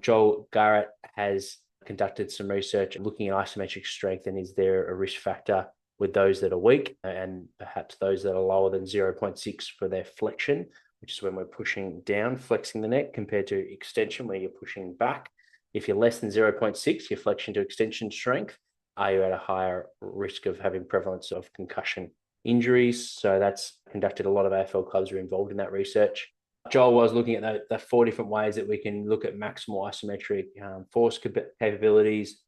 Joel Garrett has conducted some research looking at isometric strength and is there a risk factor with those that are weak and perhaps those that are lower than 0.6 for their flexion, which is when we're pushing down, flexing the neck, compared to extension where you're pushing back. If you're less than 0.6, your flexion to extension strength, are you at a higher risk of having prevalence of concussion injuries? So that's conducted. A lot of AFL clubs are involved in that research. Joel was looking at the 4 different ways that we can look at maximal isometric force capabilities.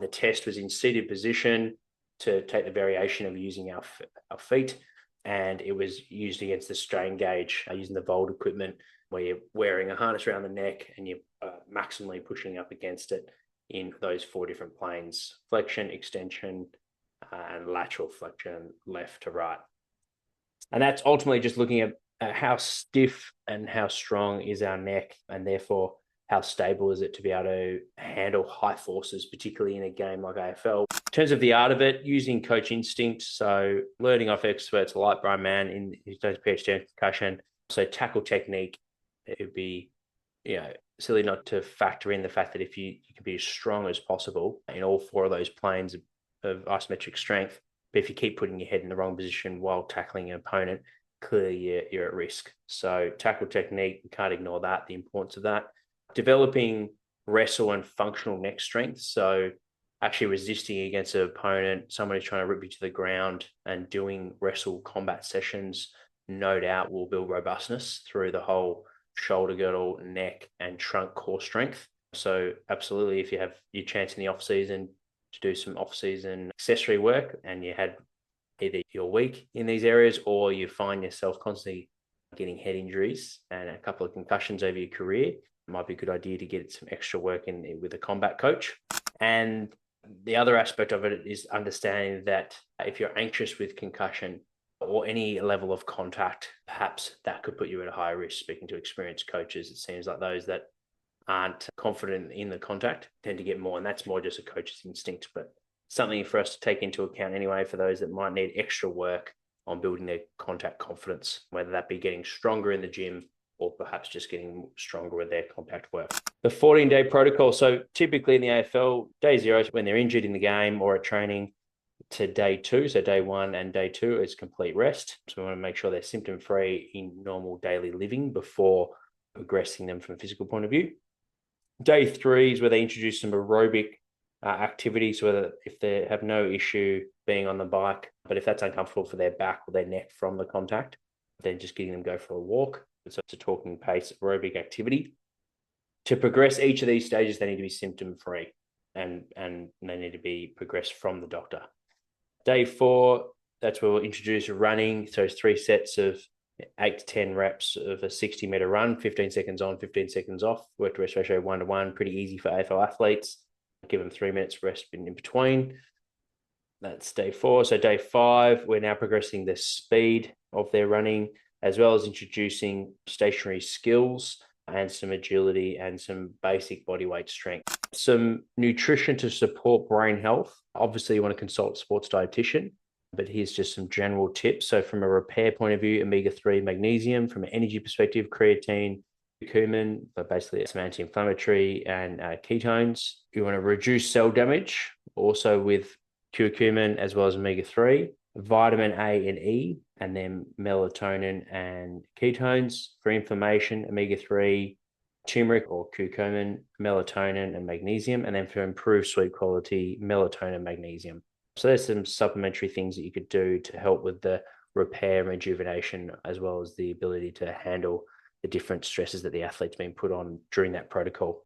The test was in seated position to take the variation of using our feet, and it was used against the strain gauge using the Volt equipment, where you're wearing a harness around the neck and you're maximally pushing up against it in those 4 different planes: flexion, extension, and lateral flexion, left to right. And that's ultimately just looking at how stiff and how strong is our neck, and therefore how stable is it to be able to handle high forces, particularly in a game like AFL. In terms of the art of it, using coach instinct, so learning off experts like Brian Mann in his PhD in concussion. So tackle technique, it would be silly not to factor in the fact that if you can be as strong as possible in all 4 of those planes of isometric strength, but if you keep putting your head in the wrong position while tackling an opponent, clearly you're at risk. So tackle technique, you can't ignore that, the importance of that. Developing wrestle and functional neck strength, so actually resisting against an opponent, someone who's trying to rip you to the ground, and doing wrestle combat sessions, no doubt will build robustness through the whole shoulder girdle, neck, and trunk core strength. So absolutely, if you have your chance in the off season to do some off season accessory work and you had either you're weak in these areas or you find yourself constantly getting head injuries and a couple of concussions over your career, it might be a good idea to get some extra work in with a combat coach. And the other aspect of it is understanding that if you're anxious with concussion or any level of contact, perhaps that could put you at a higher risk. Speaking to experienced coaches, it seems like those that aren't confident in the contact tend to get more, and that's more just a coach's instinct, but something for us to take into account anyway for those that might need extra work on building their contact confidence, whether that be getting stronger in the gym or perhaps just getting stronger with their contact work. The 14-day protocol. So typically in the AFL, day 0 is when they're injured in the game or at training, to day 2. So day 1 and day 2 is complete rest. So we want to make sure they're symptom-free in normal daily living before progressing them from a physical point of view. Day 3 is where they introduce some aerobic activities, whether if they have no issue being on the bike, but if that's uncomfortable for their back or their neck from the contact, then just getting them go for a walk. So it's a talking pace aerobic activity. To progress each of these stages, they need to be symptom-free and they need to be progressed from the doctor. Day 4, that's where we'll introduce running. So it's 3 sets of 8 to 10 reps of a 60-meter run, 15 seconds on, 15 seconds off, work to rest ratio 1-to-1, pretty easy for AFL athletes. Give them 3 minutes rest in between. That's day 4. So day 5, we're now progressing the speed of their running, as well as introducing stationary skills and some agility and some basic body weight strength. Some nutrition to support brain health. Obviously, you want to consult a sports dietitian, but here's just some general tips. So from a repair point of view, omega-3 magnesium. From an energy perspective, creatine, curcumin, but basically some anti-inflammatory and ketones. You want to reduce cell damage, also with curcumin as well as omega-3, vitamin A and E, and then melatonin and ketones. For inflammation, omega-3, turmeric or curcumin, melatonin and magnesium, and then for improved sleep quality, melatonin, magnesium. So there's some supplementary things that you could do to help with the repair and rejuvenation, as well as the ability to handle the different stresses that the athlete's been put on during that protocol.